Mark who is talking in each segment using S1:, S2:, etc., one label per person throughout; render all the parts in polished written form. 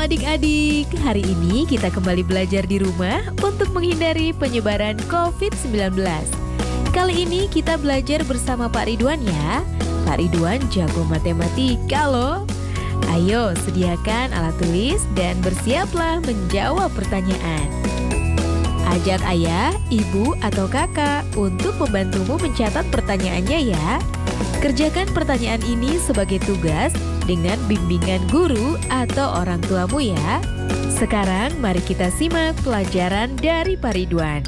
S1: Adik-adik, hari ini kita kembali belajar di rumah untuk menghindari penyebaran COVID-19. Kali ini kita belajar bersama Pak Ridwan ya. Pak Ridwan jago matematika loh. Ayo sediakan alat tulis dan bersiaplah menjawab pertanyaan. Ajak ayah, ibu, atau kakak untuk membantumu mencatat pertanyaannya ya. Kerjakan pertanyaan ini sebagai tugas dengan bimbingan guru atau orang tuamu ya. Sekarang mari kita simak pelajaran dari Pak Ridwan.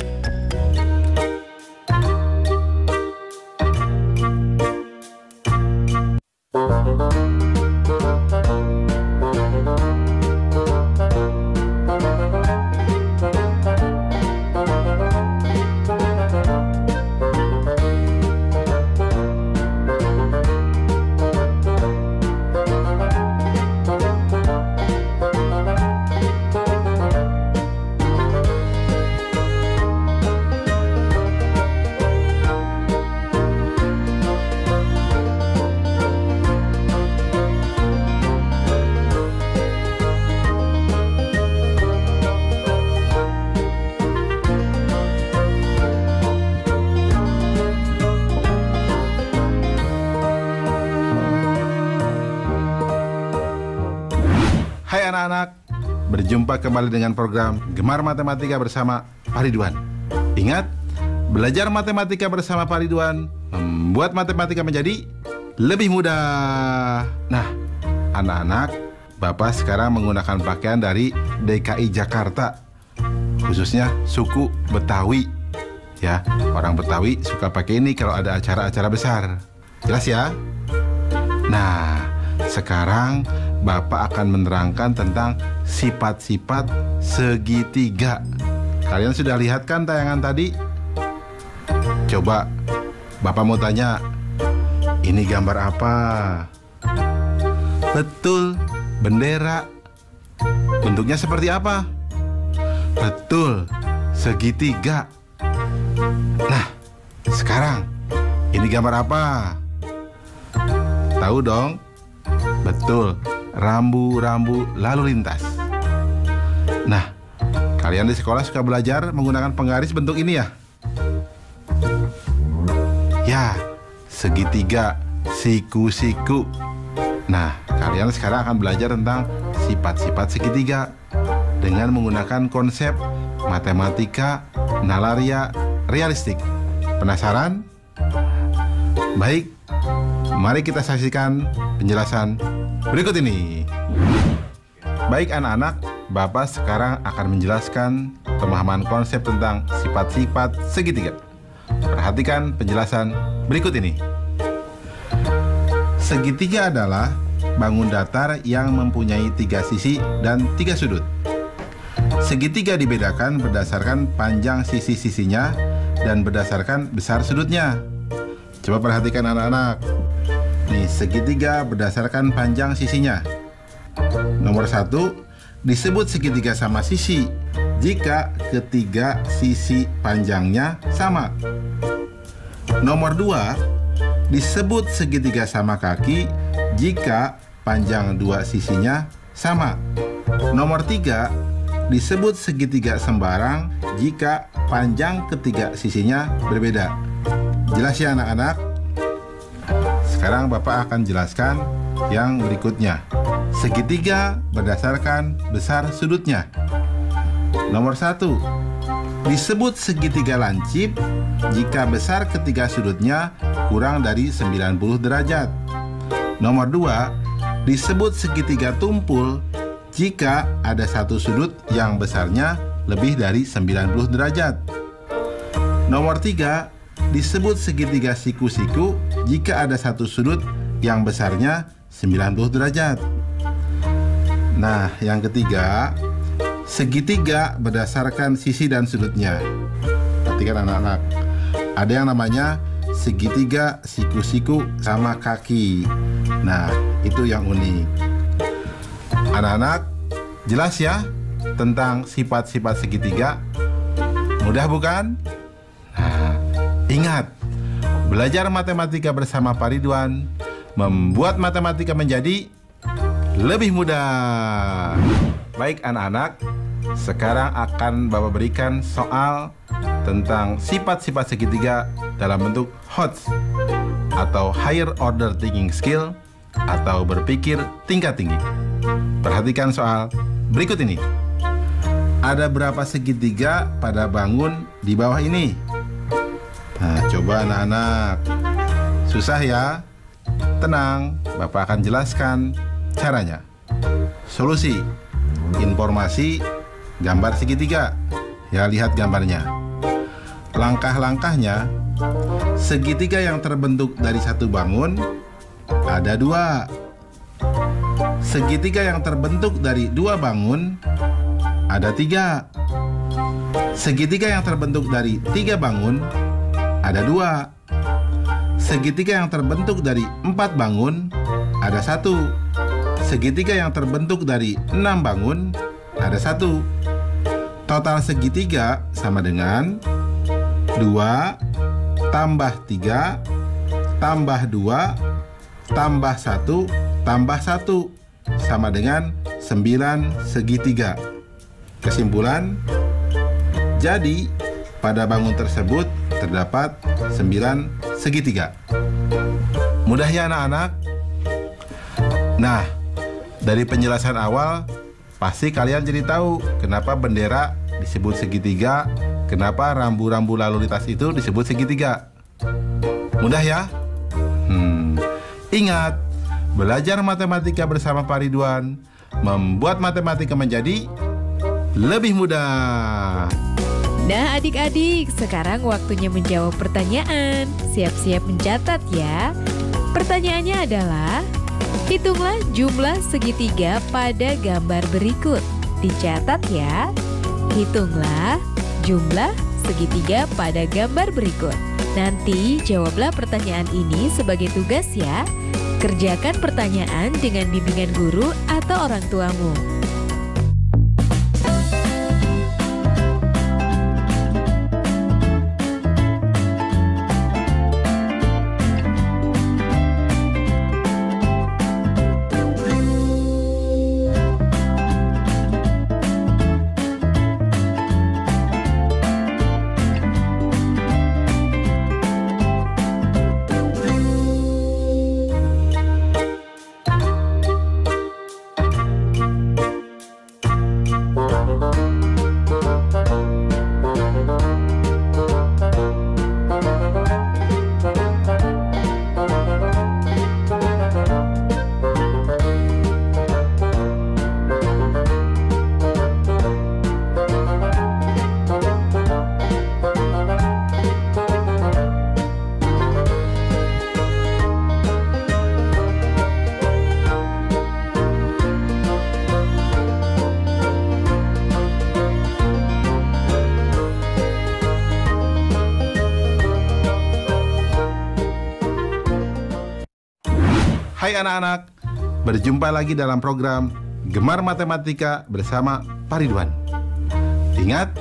S2: Hai anak-anak, berjumpa kembali dengan program Gemar Matematika bersama Pak Ridwan. Ingat, belajar matematika bersama Pak Ridwan membuat matematika menjadi lebih mudah. Nah, anak-anak, Bapak sekarang menggunakan pakaian dari DKI Jakarta, khususnya suku Betawi. Ya, orang Betawi suka pakai ini kalau ada acara-acara besar. Jelas ya? Nah, sekarang Bapak akan menerangkan tentang sifat-sifat segitiga. Kalian sudah lihat kan tayangan tadi? Coba Bapak mau tanya, ini gambar apa? Betul, bendera. Bentuknya seperti apa? Betul, segitiga. Nah, sekarang ini gambar apa? Tahu dong? Betul, rambu-rambu lalu lintas. Nah, kalian di sekolah suka belajar menggunakan penggaris bentuk ini ya? Ya, segitiga, siku-siku. Nah, kalian sekarang akan belajar tentang sifat-sifat segitiga dengan menggunakan konsep matematika nalaria realistik. Penasaran? Baik, mari kita saksikan penjelasan berikut ini. Baik anak-anak, Bapak sekarang akan menjelaskan pemahaman konsep tentang sifat-sifat segitiga. Perhatikan penjelasan berikut ini. Segitiga adalah bangun datar yang mempunyai 3 sisi dan 3 sudut. Segitiga dibedakan berdasarkan panjang sisi-sisinya dan berdasarkan besar sudutnya. Coba perhatikan anak-anak. Nih, segitiga berdasarkan panjang sisinya. Nomor 1, disebut segitiga sama sisi jika ketiga sisi panjangnya sama. Nomor 2, disebut segitiga sama kaki jika panjang 2 sisinya sama. Nomor 3, disebut segitiga sembarang jika panjang ketiga sisinya berbeda. Jelas ya anak-anak? Sekarang Bapak akan jelaskan yang berikutnya. Segitiga berdasarkan besar sudutnya. Nomor 1, disebut segitiga lancip jika besar ketiga sudutnya kurang dari 90 derajat. Nomor 2, disebut segitiga tumpul jika ada satu sudut yang besarnya lebih dari 90 derajat. Nomor 3, disebut segitiga siku-siku jika ada satu sudut yang besarnya 90 derajat. Nah, yang ketiga, segitiga berdasarkan sisi dan sudutnya. Perhatikan anak-anak, ada yang namanya segitiga siku-siku sama kaki. Nah, itu yang unik. Anak-anak, jelas ya tentang sifat-sifat segitiga? Mudah bukan? Nah, ingat, belajar matematika bersama Pak Ridwan membuat matematika menjadi lebih mudah. Baik anak-anak, sekarang akan Bapak berikan soal tentang sifat-sifat segitiga dalam bentuk HOTS atau Higher Order Thinking Skill atau berpikir tingkat tinggi. Perhatikan soal berikut ini. Ada berapa segitiga pada bangun di bawah ini? Nah, coba anak-anak. Susah ya? Tenang, Bapak akan jelaskan caranya. Solusi, informasi, gambar segitiga. Ya, lihat gambarnya. Langkah-langkahnya, segitiga yang terbentuk dari satu bangun ada 2. Segitiga yang terbentuk dari 2 bangun ada 3. Segitiga yang terbentuk dari 3 bangun ada 2. Segitiga yang terbentuk dari 4 bangun ada 1. Segitiga yang terbentuk dari 6 bangun ada 1. Total segitiga sama dengan 2 tambah 3 tambah 2 tambah 1 tambah 1 sama dengan 9 segitiga. Kesimpulan, jadi pada bangun tersebut terdapat 9 segitiga. Mudah ya anak-anak? Nah, dari penjelasan awal pasti kalian jadi tahu kenapa bendera disebut segitiga, kenapa rambu-rambu lalu lintas itu disebut segitiga. Mudah ya? Ingat, belajar matematika bersama Pak Ridwan membuat matematika menjadi lebih mudah.
S1: Nah adik-adik, sekarang waktunya menjawab pertanyaan. Siap-siap mencatat ya. Pertanyaannya adalah, hitunglah jumlah segitiga pada gambar berikut. Dicatat ya. Hitunglah jumlah segitiga pada gambar berikut. Nanti jawablah pertanyaan ini sebagai tugas ya. Kerjakan pertanyaan dengan bimbingan guru atau orang tuamu.
S2: Hai anak-anak, berjumpa lagi dalam program Gemar Matematika bersama Pak Ridwan. Ingat,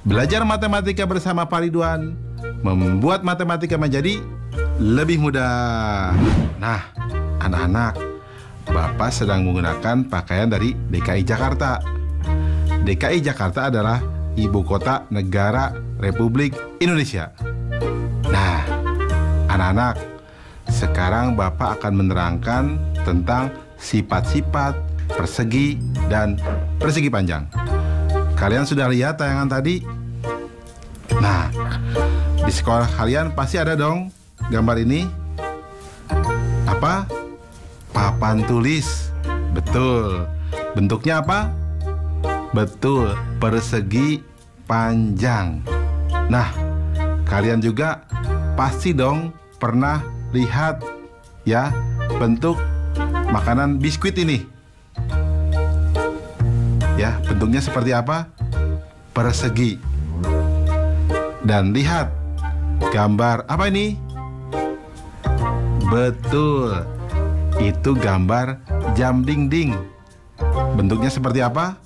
S2: belajar matematika bersama Pak Ridwan membuat matematika menjadi lebih mudah. Nah, anak-anak, Bapak sedang menggunakan pakaian dari DKI Jakarta. DKI Jakarta adalah ibu kota negara Republik Indonesia. Nah, anak-anak, sekarang Bapak akan menerangkan tentang sifat-sifat persegi dan persegi panjang. Kalian sudah lihat tayangan tadi? Nah, di sekolah kalian pasti ada dong gambar ini. Apa? Papan tulis. Betul. Bentuknya apa? Betul, persegi panjang. Nah, kalian juga pasti dong pernah lihat ya bentuk makanan biskuit ini. Ya, bentuknya seperti apa? Persegi. Dan lihat gambar apa ini? Betul, itu gambar jam dinding. Bentuknya seperti apa?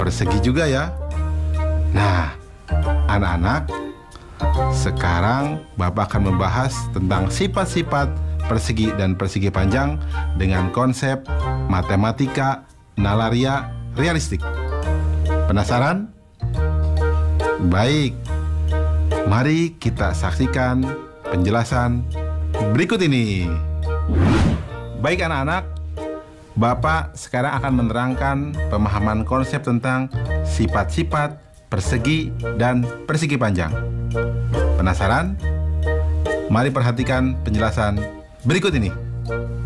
S2: Persegi juga ya. Nah, anak-anak, sekarang Bapak akan membahas tentang sifat-sifat persegi dan persegi panjang dengan konsep matematika nalaria realistik. Penasaran? Baik, mari kita saksikan penjelasan berikut ini. Baik anak-anak, Bapak sekarang akan menerangkan pemahaman konsep tentang sifat-sifat persegi dan persegi panjang. Penasaran? Mari perhatikan penjelasan berikut ini.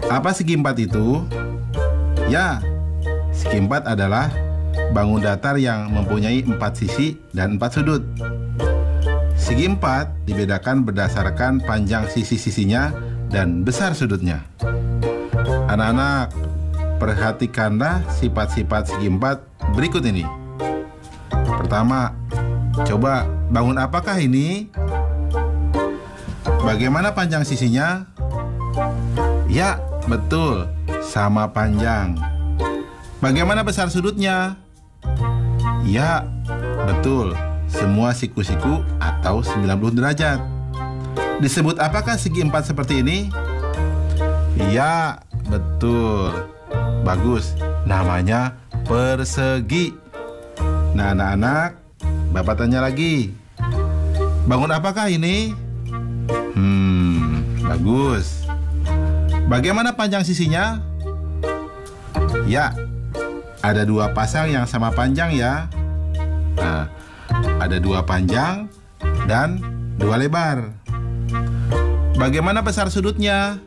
S2: Apa segi empat itu? Ya, segi empat adalah bangun datar yang mempunyai 4 sisi dan 4 sudut. Segi empat dibedakan berdasarkan panjang sisi-sisinya dan besar sudutnya. Anak-anak, perhatikanlah sifat-sifat segi empat berikut ini. Pertama, coba bangun apakah ini? Bagaimana panjang sisinya? Ya, betul, sama panjang. Bagaimana besar sudutnya? Ya, betul, semua siku-siku atau 90 derajat. Disebut apakah segi empat seperti ini? Ya, betul. Bagus, namanya persegi. Nah, anak-anak, Bapak tanya lagi. Bangun apakah ini? Bagus. Bagaimana panjang sisinya? Ya, ada 2 pasang yang sama panjang ya. Nah, ada 2 panjang dan 2 lebar. Bagaimana besar sudutnya?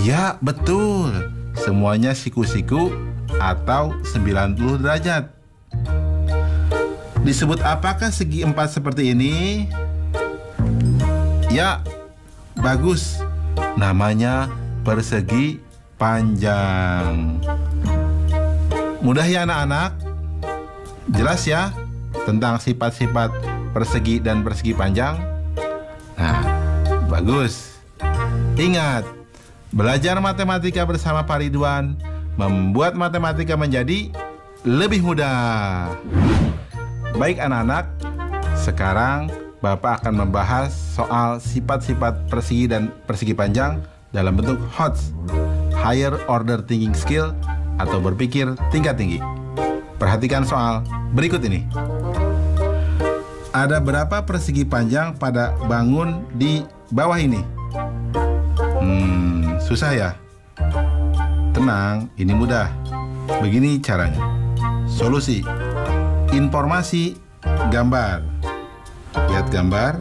S2: Ya, betul. Semuanya siku-siku atau 90 derajat. Disebut apakah segi empat seperti ini? Ya, bagus. Namanya persegi panjang. Mudah ya anak-anak? Jelas ya tentang sifat-sifat persegi dan persegi panjang? Nah, bagus. Ingat, belajar matematika bersama Pak Ridwan membuat matematika menjadi lebih mudah. Baik anak-anak, sekarang Bapak akan membahas soal sifat-sifat persegi dan persegi panjang dalam bentuk HOTS, Higher Order Thinking Skill, atau berpikir tingkat tinggi. Perhatikan soal berikut ini. Ada berapa persegi panjang pada bangun di bawah ini? Susah ya? Tenang, ini mudah. Begini caranya. Solusi. Informasi, gambar. Lihat gambar.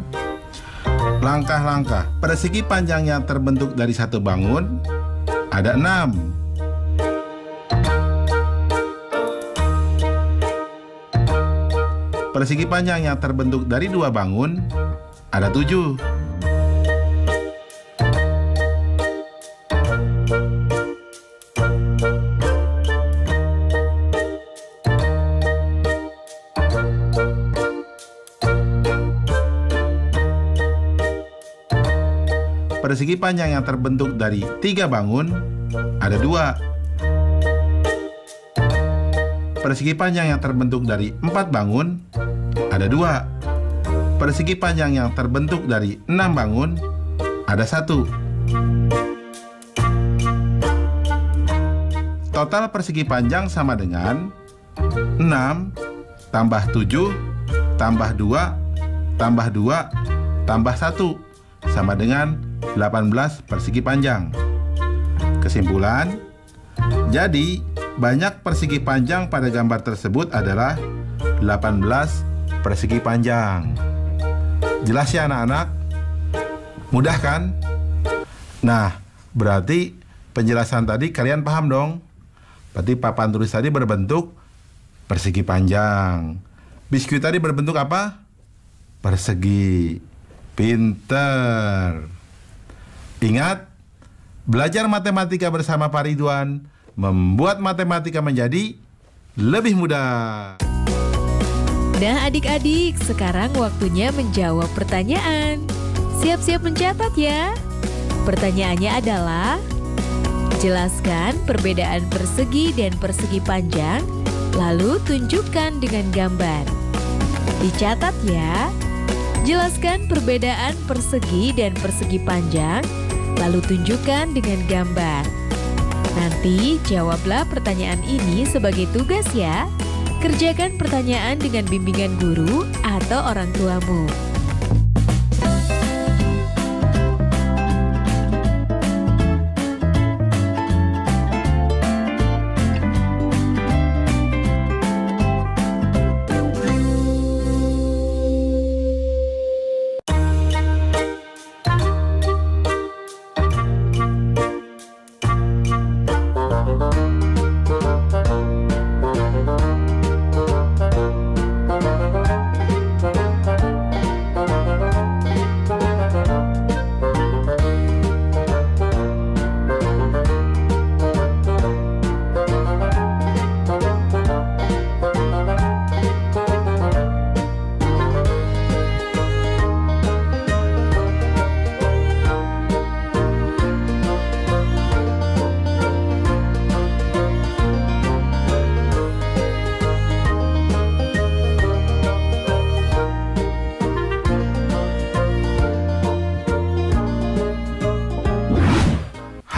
S2: Langkah-langkah. Persegi panjang yang terbentuk dari satu bangun ada 6. Persegi panjang yang terbentuk dari 2 bangun ada 7. Persegi panjang yang terbentuk dari 3 bangun ada 2. Persegi panjang yang terbentuk dari 4 bangun ada 2. Persegi panjang yang terbentuk dari 6 bangun ada 1. Total persegi panjang sama dengan 6 tambah 7 tambah 2 tambah 2 tambah 1 sama dengan 18 persegi panjang. Kesimpulan, jadi banyak persegi panjang pada gambar tersebut adalah 18 persegi panjang. Jelas ya anak-anak? Mudah kan? Nah, berarti penjelasan tadi kalian paham dong? Berarti papan tulis tadi berbentuk persegi panjang. Biskuit tadi berbentuk apa? Persegi. Pinter. Ingat, belajar matematika bersama Pak Ridwan membuat matematika menjadi lebih mudah.
S1: Nah adik-adik, sekarang waktunya menjawab pertanyaan. Siap-siap mencatat ya. Pertanyaannya adalah, jelaskan perbedaan persegi dan persegi panjang, lalu tunjukkan dengan gambar. Dicatat ya. Jelaskan perbedaan persegi dan persegi panjang, lalu tunjukkan dengan gambar. Nanti jawablah pertanyaan ini sebagai tugas ya. Kerjakan pertanyaan dengan bimbingan guru atau orang tuamu.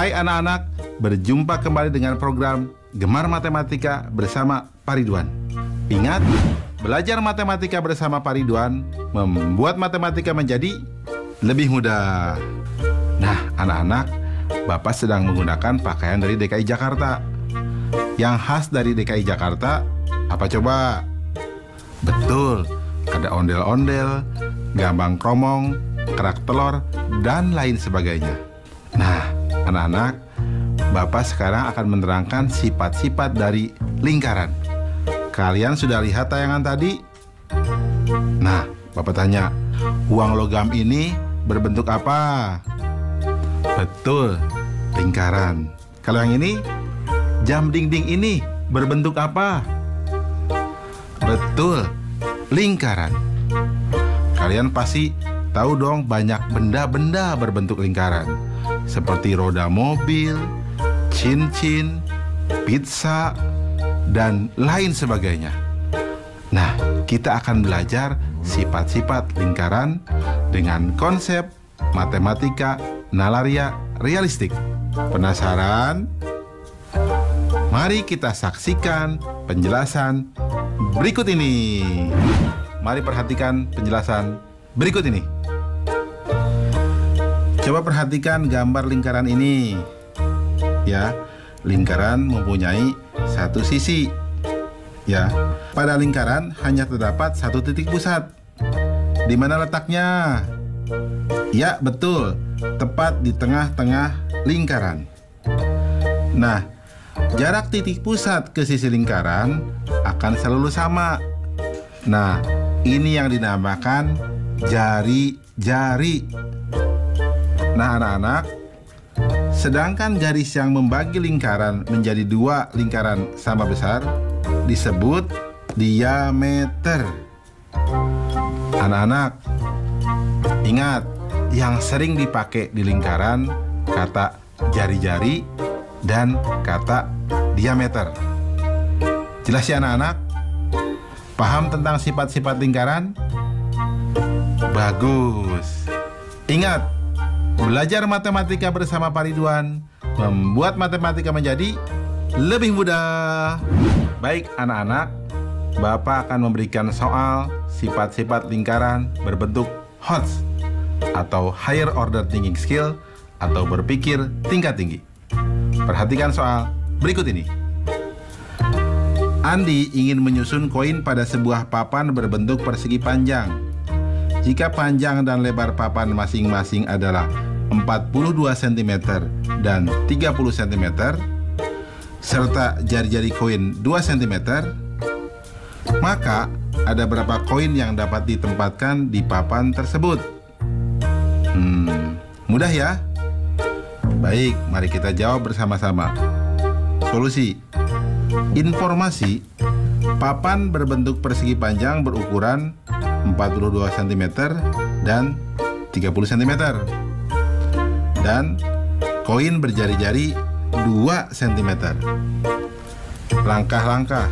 S2: Hai anak-anak, berjumpa kembali dengan program Gemar Matematika bersama Pak Ridwan. Ingat, belajar matematika bersama Pak Ridwan membuat matematika menjadi lebih mudah. Nah, anak-anak, Bapak sedang menggunakan pakaian dari DKI Jakarta. Yang khas dari DKI Jakarta, apa coba? Betul, ada ondel-ondel, gambang kromong, kerak telur, dan lain sebagainya. Nah, anak-anak, Bapak sekarang akan menerangkan sifat-sifat dari lingkaran. Kalian sudah lihat tayangan tadi? Nah, Bapak tanya, uang logam ini berbentuk apa? Betul, lingkaran. Kalau yang ini, jam dinding ini berbentuk apa? Betul, lingkaran. Kalian pasti tahu dong banyak benda-benda berbentuk lingkaran, seperti roda mobil, cincin, pizza, dan lain sebagainya. Nah, kita akan belajar sifat-sifat lingkaran dengan konsep matematika nalaria realistik. Penasaran? Mari kita saksikan penjelasan berikut ini. Mari perhatikan penjelasan berikut ini. Coba perhatikan gambar lingkaran ini. Ya, lingkaran mempunyai satu sisi. Ya, pada lingkaran hanya terdapat satu titik pusat. Di mana letaknya? Ya, betul, tepat di tengah-tengah lingkaran. Nah, jarak titik pusat ke sisi lingkaran akan selalu sama. Nah, ini yang dinamakan jari-jari. Nah, anak-anak, sedangkan garis yang membagi lingkaran menjadi dua lingkaran sama besar disebut diameter. Anak-anak, ingat, yang sering dipakai di lingkaran kata jari-jari dan kata diameter. Jelas ya anak-anak? Paham tentang sifat-sifat lingkaran? Bagus. Ingat, belajar matematika bersama Pak Ridwan membuat matematika menjadi lebih mudah. Baik anak-anak, Bapak akan memberikan soal sifat-sifat lingkaran berbentuk HOTS atau Higher Order Thinking Skill atau berpikir tingkat tinggi. Perhatikan soal berikut ini. Andi ingin menyusun koin pada sebuah papan berbentuk persegi panjang. Jika panjang dan lebar papan masing-masing adalah 42 cm dan 30 cm, serta jari-jari koin 2 cm, maka ada berapa koin yang dapat ditempatkan di papan tersebut? Mudah ya? Baik, mari kita jawab bersama-sama. Solusi: informasi Papan berbentuk persegi panjang berukuran 42 cm dan 30 cm. Dan koin berjari-jari 2 cm. Langkah-langkah.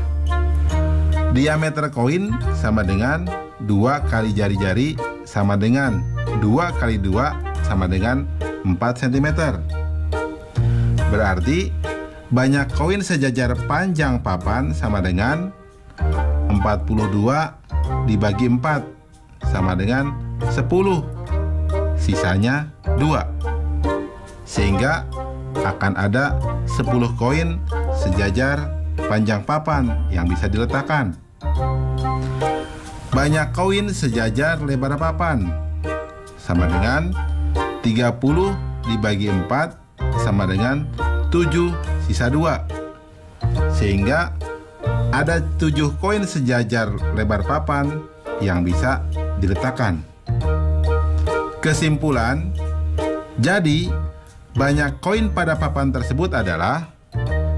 S2: Diameter koin sama dengan 2 kali jari-jari sama dengan 2 kali 2 sama dengan 4 cm. Berarti banyak koin sejajar panjang papan sama dengan 42 dibagi 4 sama dengan 10. Sisanya 2. Sehingga akan ada 10 koin sejajar panjang papan yang bisa diletakkan. Banyak koin sejajar lebar papan sama dengan 30 dibagi 4 sama dengan 7 sisa 2. Sehingga ada 7 koin sejajar lebar papan yang bisa diletakkan. Kesimpulan, jadi banyak koin pada papan tersebut adalah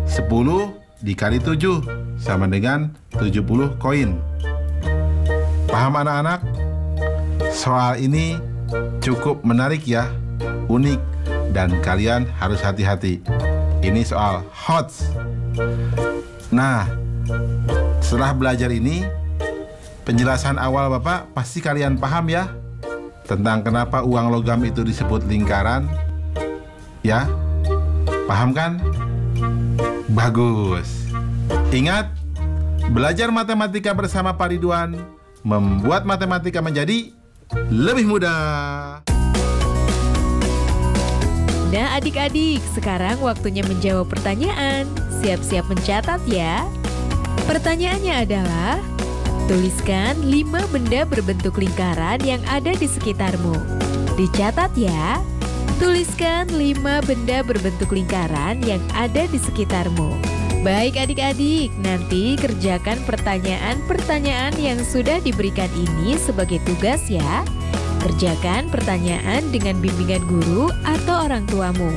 S2: 10 dikali 7 sama dengan 70 koin. Paham anak-anak? Soal ini cukup menarik ya, unik, dan kalian harus hati-hati. Ini soal HOTS. Nah, setelah belajar ini, penjelasan awal Bapak pasti kalian paham ya, tentang kenapa uang logam itu disebut lingkaran. Ya, paham kan? Bagus. Ingat, belajar matematika bersama Pak Ridwan membuat matematika menjadi lebih mudah.
S1: Nah adik-adik, sekarang waktunya menjawab pertanyaan. Siap-siap mencatat ya. Pertanyaannya adalah, tuliskan 5 benda berbentuk lingkaran yang ada di sekitarmu. Dicatat ya. Tuliskan 5 benda berbentuk lingkaran yang ada di sekitarmu. Baik adik-adik, nanti kerjakan pertanyaan-pertanyaan yang sudah diberikan ini sebagai tugas ya. Kerjakan pertanyaan dengan bimbingan guru atau orang tuamu.